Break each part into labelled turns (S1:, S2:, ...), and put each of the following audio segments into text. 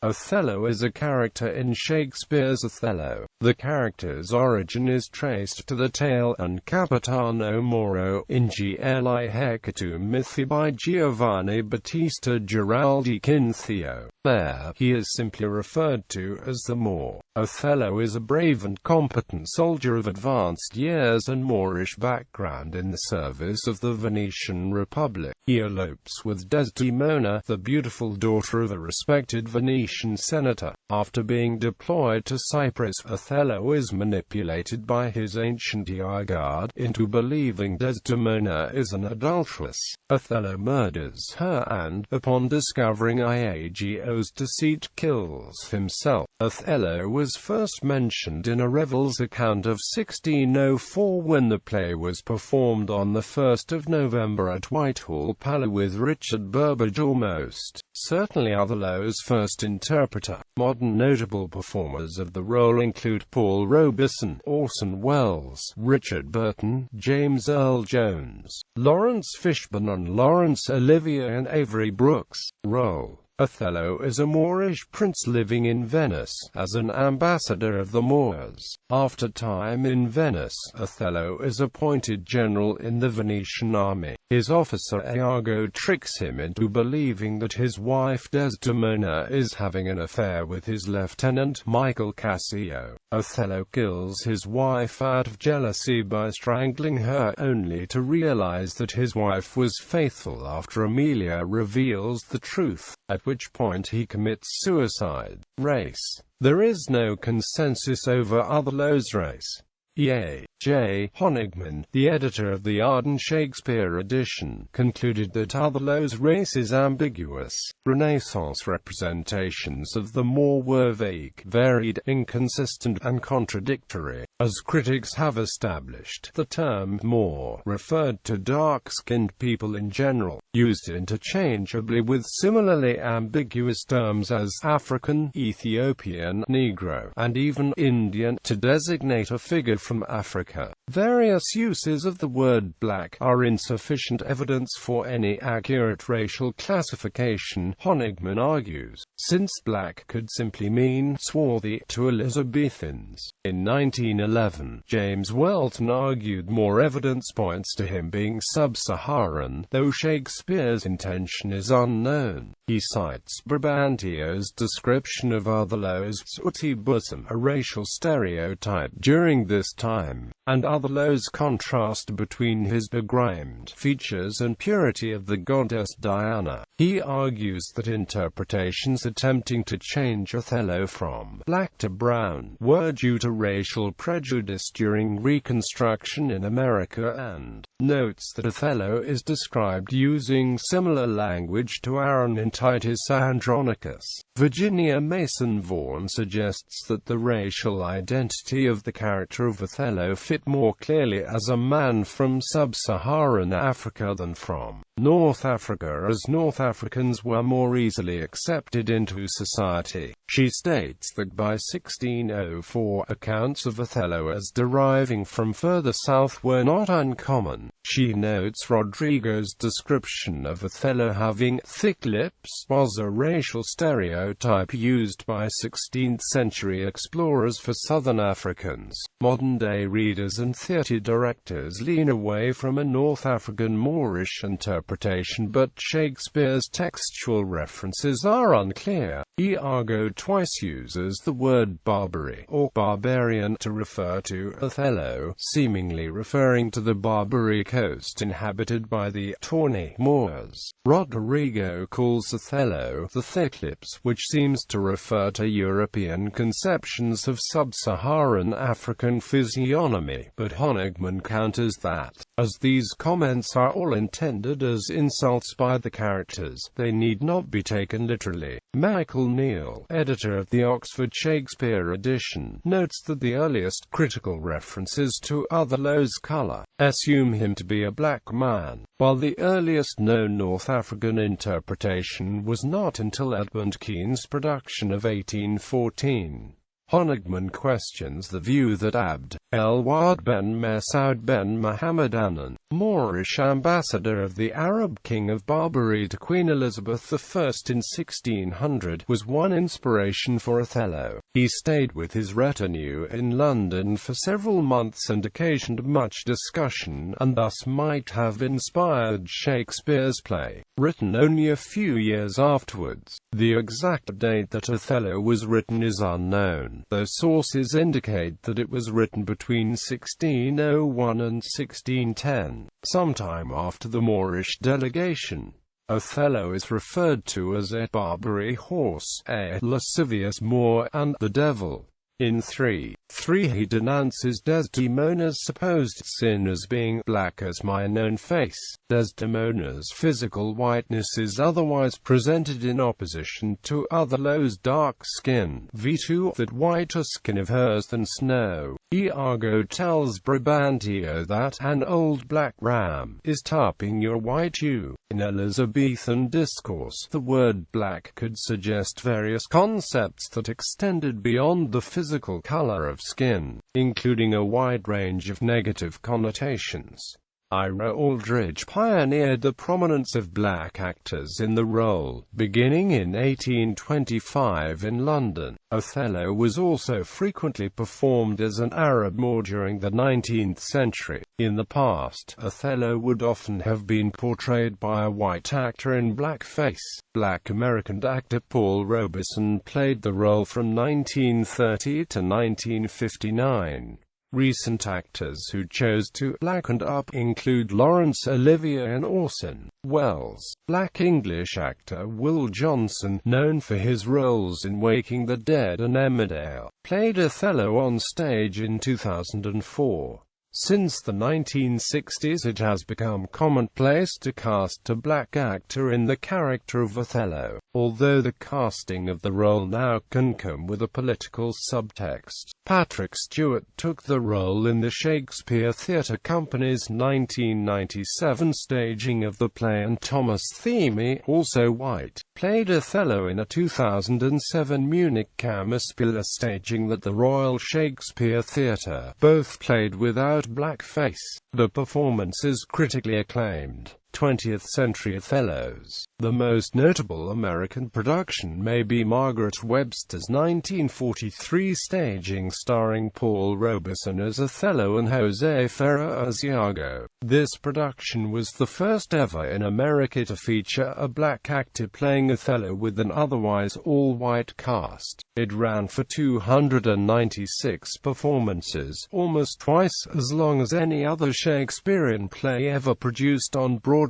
S1: Othello is a character in Shakespeare's Othello. The character's origin is traced to the tale and Capitano Moro in Gli Hecatommithi by Giovanni Battista Giraldi Cinthio.There, he is simply referred to as the Moor. Othello is a brave and competent soldier of advanced years and Moorish background in the service of the Venetian Republic. He elopes with Desdemona, the beautiful daughter of a respected Venetian senator. After being deployed to Cyprus, Othello is manipulated by his ancient guard into believing Desdemona is an adulteress. Othello murders her and, upon discovering Iago's deceit, kills himself. Othello was first mentioned in a Revel's account of 1604 when the play was performed on the 1st of November at Whitehall Palace with Richard Burbage almost certainly Othello's first interpreter. Modern notable performers of the role include Paul Robeson, Orson Welles, Richard Burton, James Earl Jones, Lawrence Fishburne and Laurence Olivier and Avery Brooks. Role: Othello is a Moorish prince living in Venice, as an ambassador of the Moors. After time in Venice, Othello is appointed general in the Venetian army. His officer Iago tricks him into believing that his wife Desdemona is having an affair with his lieutenant Michael Cassio. Othello kills his wife out of jealousy by strangling her, only to realize that his wife was faithful after Emilia reveals the truth, at which point he commits suicide. Race: there is no consensus over Othello's race. E.A.J. Honigman, the editor of the Arden Shakespeare edition, concluded that Othello's race is ambiguous. Renaissance representations of the Moor were vague, varied, inconsistent, and contradictory. As critics have established, the term Moor referred to dark-skinned people in general, used interchangeably with similarly ambiguous terms as African, Ethiopian, Negro, and even Indian, to designate a figure from Africa. Various uses of the word black are insufficient evidence for any accurate racial classification, Honigman argues, since black could simply mean swarthy to Elizabethans. In 1911, James Welton argued more evidence points to him being sub-Saharan, though Shakespeare's intention is unknown. He cites Brabantio's description of Othello's sooty bosom, a racial stereotype during this time, and Othello's contrast between his begrimed features and purity of the goddess Diana. He argues that interpretations attempting to change Othello from black to brown were due to racial prejudice during Reconstruction in America, and notes that Othello is described using similar language to Aaron in Titus Andronicus. Virginia Mason Vaughan suggests that the racial identity of the character of Othello fit more clearly as a man from sub-Saharan Africa than from North Africa, as North Africans were more easily accepted into society. She states that by 1604, accounts of Othello as deriving from further south were not uncommon. She notes Rodrigo's description of Othello having thick lips was a racial stereotype used by 16th-century explorers for Southern Africans. Modern-day readers and theatre directors lean away from a North African Moorish interpretation, but Shakespeare's textual references are unclear. Iago twice uses the word Barbary or barbarian to refer to Othello, seemingly referring to the Barbary coast inhabited by the tawny Moors. Rodrigo calls Othello the thick lips, which seems to refer to European conceptions of sub-Saharan African physiognomy, but Honigman counters that, as these comments are all intended as insults by the characters, they need not be taken literally. Michael Neal, editor of the Oxford Shakespeare edition, notes that the earliest critical references to Othello's colour assume him to be a black man, while the earliest known North African interpretation was not until Edmund Kean's production of 1814. Honigman questions the view that Abd el-Wahid ben Masoud ben Muhammad Annan Moorish ambassador of the Arab King of Barbary to Queen Elizabeth I in 1600, was one inspiration for Othello. He stayed with his retinue in London for several months and occasioned much discussion, and thus might have inspired Shakespeare's play, written only a few years afterwards. The exact date that Othello was written is unknown, though sources indicate that it was written between 1601 and 1610, sometime after the Moorish delegation. Othello is referred to as a Barbary horse, a lascivious Moor, and the devil. In 3 he denounces Desdemona's supposed sin as being black as mine own face. Desdemona's physical whiteness is otherwise presented in opposition to Othello's dark skin, v2 that whiter skin of hers than snow. Iago tells Brabantio that an old black ram is tarping your white ewe. In Elizabethan discourse, the word black could suggest various concepts that extended beyond the physical color of skin, including a wide range of negative connotations. Ira Aldridge pioneered the prominence of black actors in the role, beginning in 1825 in London. Othello was also frequently performed as an Arab Moor during the 19th century. In the past, Othello would often have been portrayed by a white actor in blackface. Black American actor Paul Robeson played the role from 1930 to 1959. Recent actors who chose to blacken up include Laurence Olivier and Orson Welles. Black English actor Will Johnson, known for his roles in Waking the Dead and Emmerdale, played Othello on stage in 2004. Since the 1960s it has become commonplace to cast a black actor in the character of Othello, although the casting of the role now can come with a political subtext. Patrick Stewart took the role in the Shakespeare Theatre Company's 1997 staging of the play, and Thomas Theme, also white, played Othello in a 2007 Munich Kammerspiel staging that the Royal Shakespeare Theatre. Both played without blackface. The performance is critically acclaimed. 20th century Othellos. The most notable American production may be Margaret Webster's 1943 staging starring Paul Robeson as Othello and Jose Ferrer as Iago. This production was the first ever in America to feature a black actor playing Othello with an otherwise all-white cast. It ran for 296 performances, almost twice as long as any other Shakespearean play ever produced on Broadway.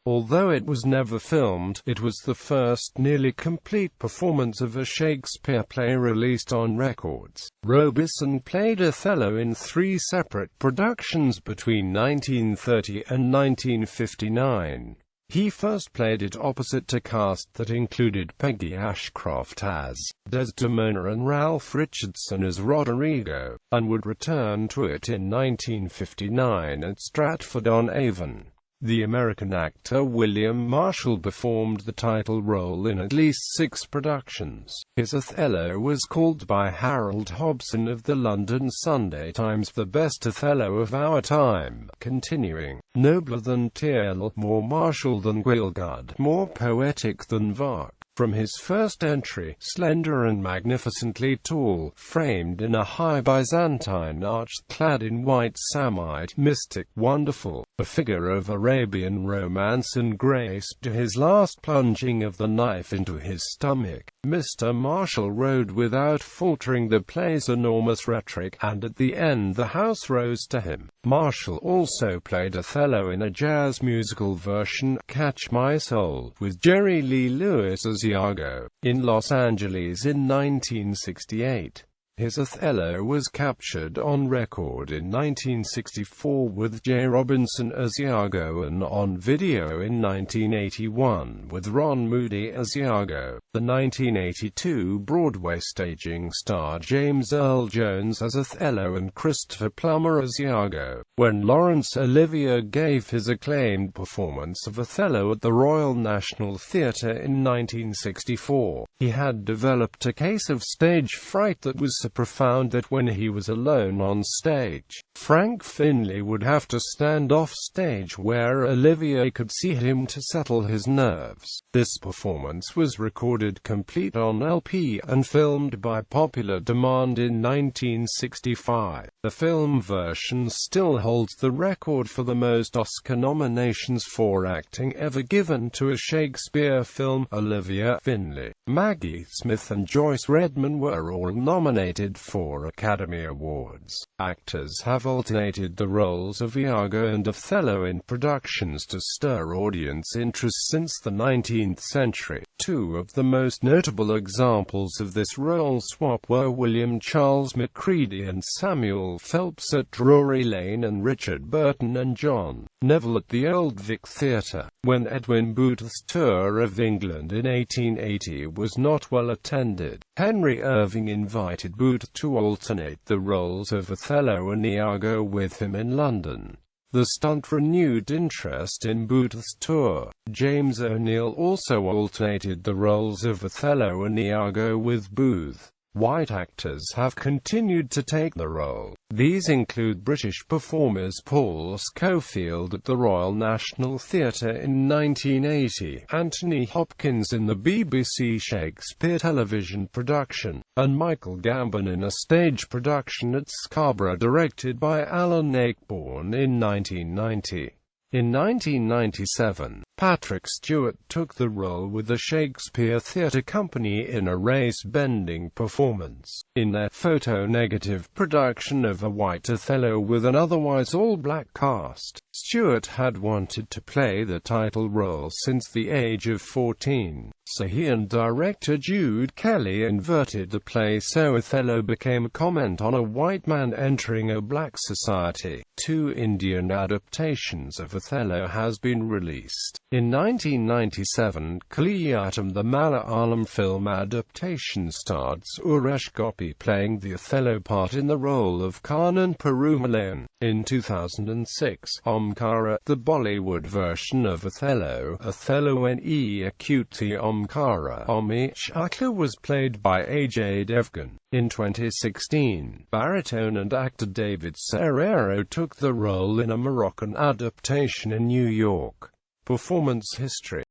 S1: Although it was never filmed, it was the first nearly complete performance of a Shakespeare play released on records. Robeson played Othello in 3 separate productions between 1930 and 1959. He first played it opposite a cast that included Peggy Ashcroft as Desdemona and Ralph Richardson as Roderigo, and would return to it in 1959 at Stratford-on-Avon. The American actor William Marshall performed the title role in at least 6 productions. His Othello was called by Harold Hobson of the London Sunday Times the best Othello of our time, continuing, "Nobler than Tyrrell, more martial than Gielgud, more poetic than Vark." From his first entry, slender and magnificently tall, framed in a high Byzantine arch, clad in white samite, mystic, wonderful, a figure of Arabian romance and grace, to his last plunging of the knife into his stomach, Mr. Marshall rode without faltering the play's enormous rhetoric, and at the end the house rose to him. Marshall also played Othello in a jazz musical version, Catch My Soul, with Jerry Lee Lewis as Iago, in Los Angeles in 1968. His Othello was captured on record in 1964 with Jay Robinson as Iago and on video in 1981 with Ron Moody as Iago. The 1982 Broadway staging starred James Earl Jones as Othello and Christopher Plummer as Iago. When Laurence Olivier gave his acclaimed performance of Othello at the Royal National Theatre in 1964, he had developed a case of stage fright that was so profound that when he was alone on stage, Frank Finlay would have to stand off stage where Olivier could see him to settle his nerves. This performance was recorded complete on LP and filmed by popular demand in 1965. The film version still holds the record for the most Oscar nominations for acting ever given to a Shakespeare film. Olivia Finlay, Maggie Smith and Joyce Redman were all nominated for Academy Awards. Actors have alternated the roles of Iago and Othello in productions to stir audience interest since the 19th century. Two of the most notable examples of this role swap were William Charles Macready and Samuel Phelps at Drury Lane and Richard Burton and John Neville at the Old Vic Theatre. When Edwin Booth's tour of England in 1880 was not well attended, Henry Irving invited Booth to alternate the roles of Othello and Iago with him in London. The stunt renewed interest in Booth's tour. James O'Neill also alternated the roles of Othello and Iago with Booth. White actors have continued to take the role. These include British performers Paul Scofield at the Royal National Theatre in 1980, Anthony Hopkins in the BBC Shakespeare television production, and Michael Gambon in a stage production at Scarborough directed by Alan Ayckbourn in 1990. In 1997, Patrick Stewart took the role with the Shakespeare Theatre Company in a race-bending performance. In their photo-negative production of A White Othello with an otherwise all-black cast, Stewart had wanted to play the title role since the age of 14, so he and director Jude Kelly inverted the play so Othello became a comment on a white man entering a black society. Two Indian adaptations of Othello has been released. In 1997, Kaliyattam, the Malayalam film adaptation, starred Suresh Gopi playing the Othello part in the role of Karnan Perumalan. In 2006, Omkara, the Bollywood version of Othello, Othello ne Akuti Omkara Omi Shakla, was played by Ajay Devgan. In 2016, baritone and actor David Serrero took the role in a Moroccan adaptation in New York. Performance history.